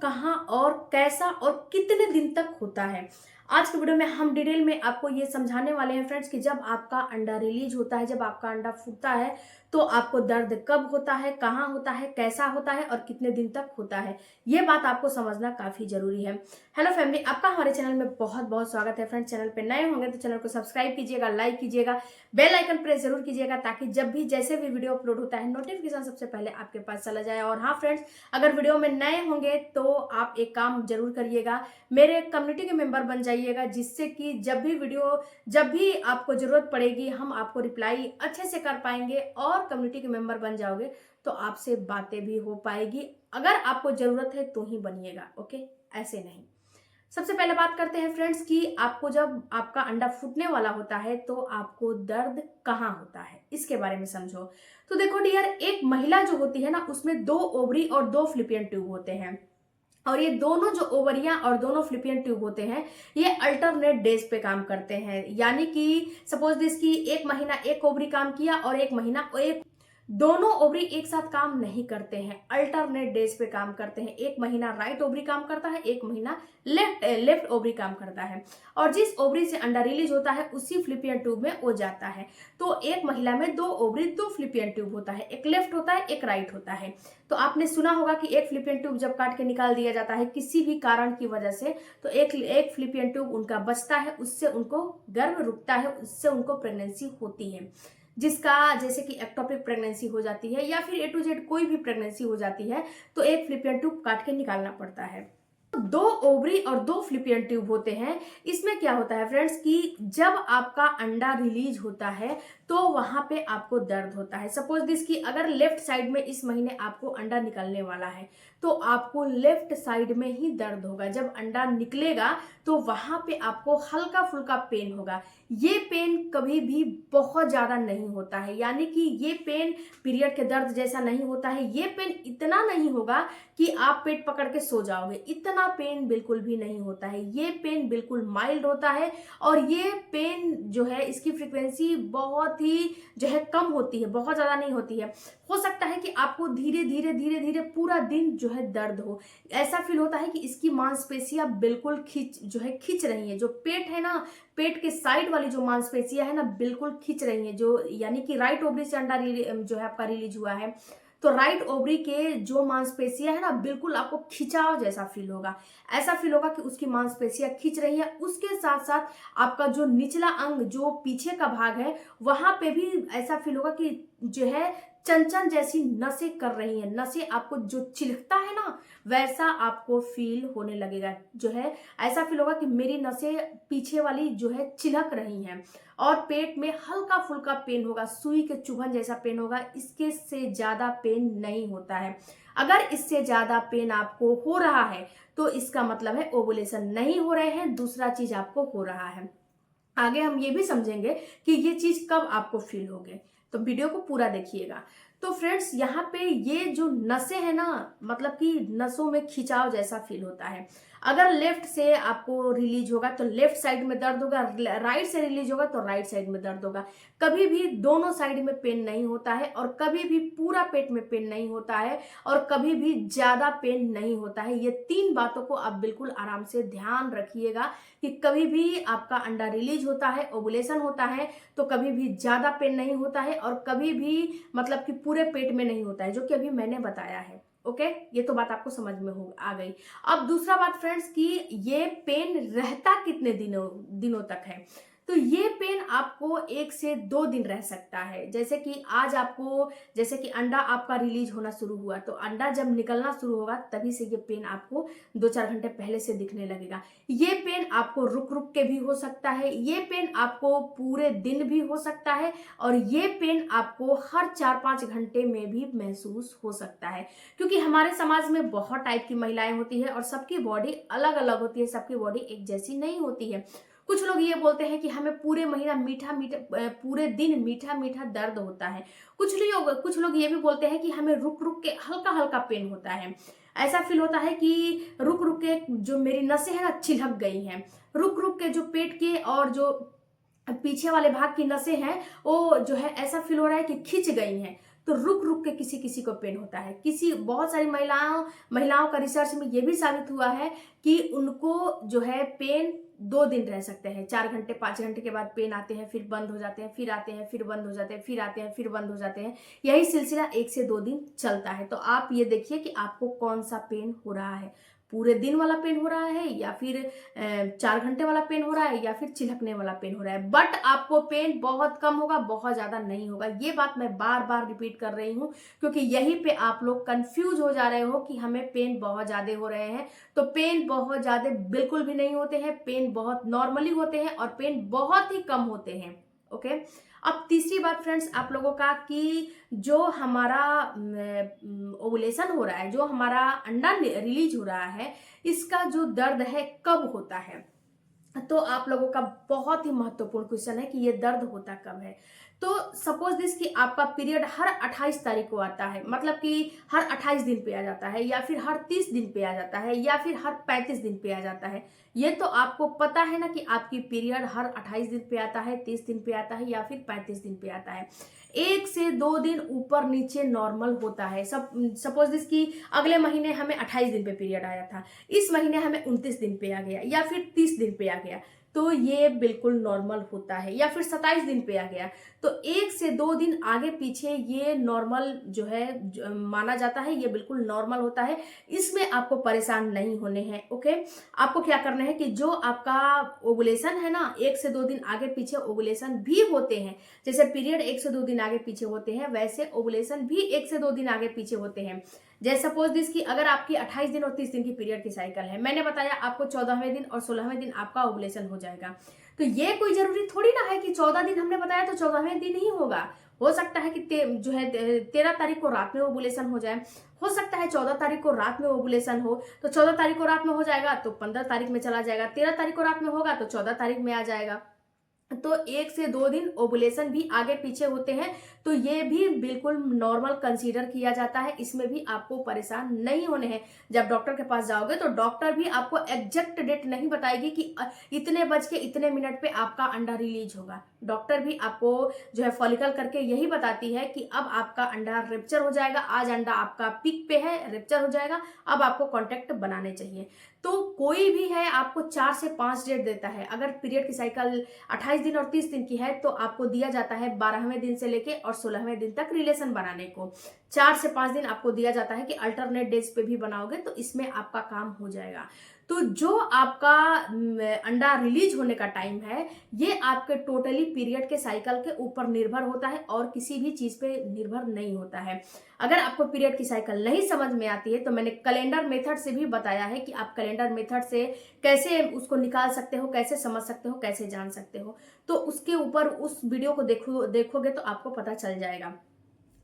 कहाँ और कैसा और कितने दिन तक होता है। आज के वीडियो में हम डिटेल में आपको ये समझाने वाले हैं फ्रेंड्स कि जब आपका अंडा रिलीज होता है, जब आपका अंडा फूटता है तो आपको दर्द कब होता है, कहाँ होता है, कैसा होता है और कितने दिन तक होता है। ये बात आपको समझना काफी जरूरी है। हेलो फैमिली, आपका हमारे चैनल में बहुत बहुत स्वागत है फ्रेंड्स। चैनल पे नए होंगे तो चैनल को सब्सक्राइब कीजिएगा, लाइक कीजिएगा, बेल आइकन प्रेस जरूर कीजिएगा ताकि जब भी जैसे भी वीडियो अपलोड होता है नोटिफिकेशन सबसे पहले आपके पास चला जाए। और हाँ फ्रेंड्स, अगर वीडियो में नए होंगे तो आप एक काम जरूर करिएगा, मेरे कम्युनिटी के मेंबर बन जाइएगा, जिससे कि जब भी आपको जरूरत पड़ेगी हम आपको रिप्लाई अच्छे से कर पाएंगे और कम्युनिटी के मेंबर बन जाओगे तो आपसे बातें भी हो पाएगी। अगर आपको जरूरत है तो ही बनिएगा, ओके, ऐसे नहीं। सबसे पहले बात करते हैं फ्रेंड्स कि आपको जब आपका अंडा फूटने वाला होता है तो आपको दर्द कहाँ होता है, इसके बारे में समझो। तो देखो डियर, एक महिला जो होती है ना, उसमें 2 ओवरी और 2 फ्लिपियन ट्यूब होते हैं। और ये दोनों जो ओवरियां और दोनों फ्लिपियन ट्यूब होते हैं ये अल्टरनेट डेज पे काम करते हैं। यानी कि सपोज दिस की एक महीना एक ओवरी काम किया और एक महीना एक, दोनों ओवरी एक साथ काम नहीं करते हैं, अल्टरनेट डेज पे काम करते हैं। एक महीना राइट ओवरी काम करता है, एक महीना लेफ्ट ओवरी काम करता है। और जिस ओवरी से अंडा रिलीज होता है उसी फ्लिपियन ट्यूब में वो जाता है। तो एक महिला में 2 ओवरी 2 फ्लिपियन ट्यूब होता है, एक लेफ्ट होता है एक राइट होता है। तो आपने सुना होगा कि एक फ्लिपियन ट्यूब जब काट के निकाल दिया जाता है किसी भी कारण की वजह से, तो एक फ्लिपियन ट्यूब उनका बचता है, उससे उनको गर्भ रुकता है, उससे उनको प्रेगनेंसी होती है। जिसका जैसे कि एक्टोपिक प्रेगनेंसी हो जाती है या फिर A to Z कोई भी प्रेगनेंसी हो जाती है तो एक फ्लिपियन ट्यूब काट के निकालना पड़ता है। 2 ओवरी और 2 फ्लिपियन ट्यूब होते हैं। इसमें क्या होता है फ्रेंड्स कि जब आपका अंडा रिलीज होता है तो वहां पे आपको दर्द होता है। सपोज दिस कि अगर लेफ्ट साइड में इस महीने आपको अंडा निकलने वाला है तो आपको लेफ्ट साइड में ही दर्द होगा। जब अंडा निकलेगा तो वहां पे आपको हल्का फुल्का पेन होगा। ये पेन कभी भी बहुत ज्यादा नहीं होता है, यानी कि ये पेन पीरियड के दर्द जैसा नहीं होता है। ये पेन इतना नहीं होगा कि आप पेट पकड़ के सो जाओगे, इतना पेन बिल्कुल भी नहीं होता है। ये पेन बिल्कुल माइल्ड होता है और ये पेन जो है इसकी फ्रीक्वेंसी बहुत ही जो है कम होती है, बहुत ज्यादा नहीं होती है। हो सकता है कि आपको धीरे धीरे पूरा दिन जो है दर्द हो। ऐसा फील होता है कि इसकी मांसपेशियां बिल्कुल खींच रही है। जो पेट है ना, पेट के साइड वाली जो मांसपेशियां है ना बिल्कुल खींच रही है। जो यानी कि राइट ओवरी से अंडा जो है आपका रिलीज हुआ है तो राइट ओवरी के जो मांसपेशियां है ना बिल्कुल आपको खिंचाव जैसा फील होगा। ऐसा फील होगा कि उसकी मांसपेशियां खींच रही है। उसके साथ साथ आपका जो निचला अंग, जो पीछे का भाग है, वहां पे भी ऐसा फील होगा कि जो है चंचन जैसी नसें कर रही हैं। नसें आपको जो चिलकता है ना वैसा आपको फील होने लगेगा। जो है ऐसा फील होगा कि मेरी नसें पीछे वाली जो है चिलक रही हैं। और पेट में हल्का फुल्का पेन होगा, सुई के चुभन जैसा पेन होगा। इसके से ज्यादा पेन नहीं होता है। अगर इससे ज्यादा पेन आपको हो रहा है तो इसका मतलब है ओवुलेशन नहीं हो रहे हैं, दूसरा चीज आपको हो रहा है। आगे हम ये भी समझेंगे कि ये चीज कब आपको फील होगे, तो वीडियो को पूरा देखिएगा। तो फ्रेंड्स, यहाँ पे ये जो नसें हैं ना, मतलब कि नसों में खिंचाव जैसा फील होता है। अगर लेफ्ट से आपको रिलीज होगा तो लेफ्ट साइड में दर्द होगा, राइट से रिलीज होगा तो राइट साइड में दर्द होगा। कभी भी दोनों साइड में पेन नहीं होता है और कभी भी पूरा पेट में पेन नहीं होता है और कभी भी ज्यादा पेन नहीं होता है। ये 3 बातों को आप बिल्कुल आराम से ध्यान रखिएगा कि कभी भी आपका अंडा रिलीज होता है, ओवुलेशन होता है, तो कभी भी ज्यादा पेन नहीं होता है और कभी भी मतलब कि पूरे पेट में नहीं होता है, जो कि अभी मैंने बताया है। ओके, ये तो बात आपको समझ में आ गई। अब दूसरा बात फ्रेंड्स कि ये पेन रहता कितने दिनों तक है। तो ये पेन आपको 1 से 2 दिन रह सकता है। जैसे कि आज आपको, जैसे कि अंडा आपका रिलीज होना शुरू हुआ तो अंडा जब निकलना शुरू होगा तभी से ये पेन आपको 2-4 घंटे पहले से दिखने लगेगा। ये पेन आपको रुक रुक के भी हो सकता है, ये पेन आपको पूरे दिन भी हो सकता है और ये पेन आपको हर 4-5 घंटे में भी महसूस हो सकता है। क्योंकि हमारे समाज में बहुत टाइप की महिलाएं होती है और सबकी बॉडी अलग अलग होती है, सबकी बॉडी एक जैसी नहीं होती है। कुछ लोग ये बोलते हैं कि हमें पूरे महीना पूरे दिन मीठा मीठा दर्द होता है। कुछ लोग ये भी बोलते हैं कि हमें रुक रुक के हल्का हल्का पेन होता है। ऐसा फील होता है कि रुक रुक के जो मेरी नसें हैं ना छिलक गई हैं, रुक रुक के जो पेट के और जो पीछे वाले भाग की नसें हैं वो जो है ऐसा फील हो रहा है कि खिंच गई हैं। तो रुक रुक के किसी किसी को पेन होता है। बहुत सारी महिलाओं का रिसर्च में ये भी साबित हुआ है कि उनको जो है पेन 2 दिन रह सकते हैं। 4 घंटे 5 घंटे के बाद पेन आते हैं, फिर बंद हो जाते हैं, फिर आते हैं, फिर बंद हो जाते हैं, फिर आते हैं, फिर बंद हो जाते हैं। यही सिलसिला 1 से 2 दिन चलता है। तो आप ये देखिए कि आपको कौन सा पेन हो रहा है, पूरे दिन वाला पेन हो रहा है या फिर 4 घंटे वाला पेन हो रहा है या फिर चिलकने वाला पेन हो रहा है। बट आपको पेन बहुत कम होगा, बहुत ज्यादा नहीं होगा। ये बात मैं बार बार रिपीट कर रही हूँ क्योंकि यहीं पे आप लोग कंफ्यूज हो जा रहे हो कि हमें पेन बहुत ज्यादा हो रहे हैं। तो पेन बहुत ज्यादा बिल्कुल भी नहीं होते हैं, पेन बहुत नॉर्मली होते हैं और पेन बहुत ही कम होते हैं। ओके, अब तीसरी बात फ्रेंड्स आप लोगों का कि जो हमारा ओवुलेशन हो रहा है, जो हमारा अंडा रिलीज हो रहा है, इसका जो दर्द है कब होता है। तो आप लोगों का बहुत ही महत्वपूर्ण क्वेश्चन है कि ये दर्द होता कब है। तो सपोज दिस कि आपका पीरियड हर 28 तारीख को आता है, मतलब कि हर 28 दिन पे आ जाता है या फिर हर 30 दिन पे आ जाता है या फिर हर 35 दिन पे आ जाता है। ये तो आपको पता है ना कि आपकी पीरियड हर 28 दिन पे आता है, 30 दिन पे आता है या फिर 35 दिन पे आता है। 1 से 2 दिन ऊपर नीचे नॉर्मल होता है। सपोज दिस कि अगले महीने हमें 28 दिन पे पीरियड आया था, इस महीने हमें 29 दिन पे आ गया या फिर 30 दिन पे आ गया, तो ये बिल्कुल नॉर्मल होता है। या फिर 27 दिन पे आ गया, तो 1 से 2 दिन आगे पीछे ये नॉर्मल जो है माना जाता है, ये बिल्कुल नॉर्मल होता है। इसमें आपको परेशान नहीं होने हैं। ओके, आपको क्या करना है कि जो आपका ओवुलेशन है ना, 1 से 2 दिन आगे पीछे ओवुलेशन भी होते हैं। जैसे पीरियड 1 से 2 दिन आगे पीछे होते हैं, वैसे ओवुलेशन भी 1 से 2 दिन आगे पीछे होते हैं। जैसे सपोज दिस कि अगर आपकी 28 दिन और 30 दिन की पीरियड की साइकिल है, मैंने बताया आपको 14वें दिन और 16वें दिन आपका ओवुलेशन हो जाएगा। तो ये कोई जरूरी थोड़ी ना है कि 14 दिन हमने बताया तो 14वें दिन ही होगा। हो सकता है कि जो है 13 तारीख को रात में ओवुलेशन हो जाए, हो सकता है 14 तारीख को रात में ओवुलेशन हो, तो 14 तारीख को रात में हो जाएगा तो 15 तारीख में चला जाएगा, 13 तारीख को रात में होगा तो 14 तारीख में आ जाएगा। तो 1 से 2 दिन ओवुलेशन भी आगे पीछे होते हैं, तो ये भी बिल्कुल नॉर्मल कंसीडर किया जाता है। इसमें भी आपको परेशान नहीं होने हैं। जब डॉक्टर के पास जाओगे तो डॉक्टर भी आपको एग्जैक्ट डेट नहीं बताएगी कि इतने बज के इतने मिनट पे आपका अंडा रिलीज होगा। डॉक्टर भी आपको जो है फॉलिकल करके यही बताती है कि अब आपका अंडा रेप्चर हो जाएगा, आज अंडा आपका पीक पे है, रेप्चर हो जाएगा, अब आपको कॉन्टेक्ट बनाने चाहिए। तो कोई भी है आपको 4 से 5 डेट देता है। अगर पीरियड की साइकिल 28 दिन और 30 दिन की है तो आपको दिया जाता है 12वें दिन से लेके और 16वें दिन तक रिलेशन बनाने को। 4 से 5 दिन आपको दिया जाता है कि अल्टरनेट डेज पे भी बनाओगे तो इसमें आपका काम हो जाएगा। तो जो आपका अंडा रिलीज होने का टाइम है, ये आपके टोटली पीरियड के साइकिल के ऊपर निर्भर होता है और किसी भी चीज पे निर्भर नहीं होता है। अगर आपको पीरियड की साइकिल नहीं समझ में आती है तो मैंने कैलेंडर मेथड से भी बताया है कि आप कैलेंडर मेथड से कैसे उसको निकाल सकते हो, कैसे समझ सकते हो, कैसे जान सकते हो। तो उसके ऊपर उस वीडियो को देखोगे तो आपको पता चल जाएगा।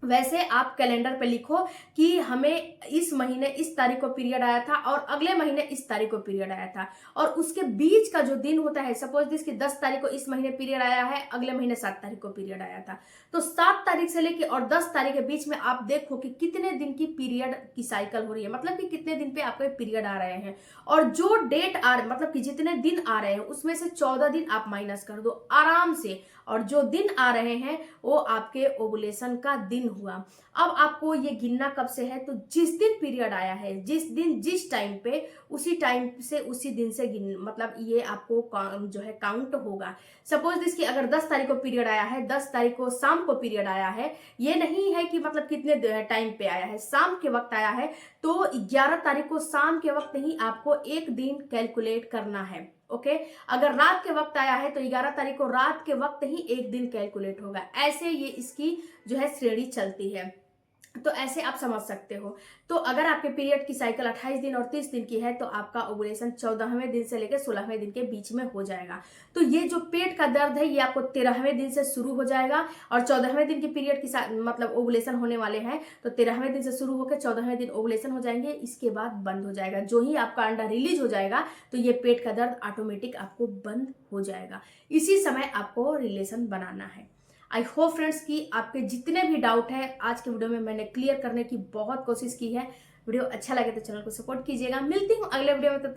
वैसे आप कैलेंडर पे लिखो कि हमें इस महीने इस तारीख को पीरियड आया था और अगले महीने इस तारीख को पीरियड आया था, और उसके बीच का जो दिन होता है, सपोज दिस कि 10 तारीख को इस महीने पीरियड आया है, अगले महीने 7 तारीख को पीरियड आया था, तो 7 तारीख से लेके और 10 तारीख के बीच में आप देखो कि कितने दिन की पीरियड की साइकिल हो रही है, मतलब कि कितने दिन पे आपके पीरियड आ रहे हैं। और जो डेट मतलब कि जितने दिन आ रहे हैं उसमें से 14 दिन आप माइनस कर दो आराम से, और जो दिन आ रहे हैं वो आपके ओवुलेशन का दिन हुआ। अब आपको ये गिनना कब से है, तो जिस दिन पीरियड आया है, जिस दिन जिस टाइम पे, उसी टाइम से उसी दिन से गिन, मतलब ये आपको जो है काउंट होगा। सपोज दिस कि अगर 10 तारीख को पीरियड आया है, 10 तारीख को शाम को पीरियड आया है, ये नहीं है कि मतलब कितने टाइम पे आया है, शाम के वक्त आया है, तो 11 तारीख को शाम के वक्त ही आपको एक दिन कैलकुलेट करना है। ओके, अगर रात के वक्त आया है तो 11 तारीख को रात के वक्त ही एक दिन कैलकुलेट होगा। ऐसे ये इसकी जो है श्रेणी चलती है, तो ऐसे आप समझ सकते हो। तो अगर आपके पीरियड की साइकिल 28 दिन और 30 दिन की है तो आपका ओवुलेशन 14वें दिन से लेकर 16वें दिन के बीच में हो जाएगा। तो ये जो पेट का दर्द है ये आपको 13वें दिन से शुरू हो जाएगा, और 14वें दिन की पीरियड की मतलब ओवुलेशन होने वाले हैं तो 13वें दिन से शुरू होकर 14वें दिन ओवुलेशन हो जाएंगे, इसके बाद बंद हो जाएगा। जो ही आपका अंडा रिलीज हो जाएगा तो ये पेट का दर्द ऑटोमेटिक आपको बंद हो जाएगा। इसी समय आपको रिलेशन बनाना है। आई होप फ्रेंड्स कि आपके जितने भी डाउट है आज के वीडियो में मैंने क्लियर करने की बहुत कोशिश की है। वीडियो अच्छा लगे तो चैनल को सपोर्ट कीजिएगा। मिलती हूँ अगले वीडियो में, तब तक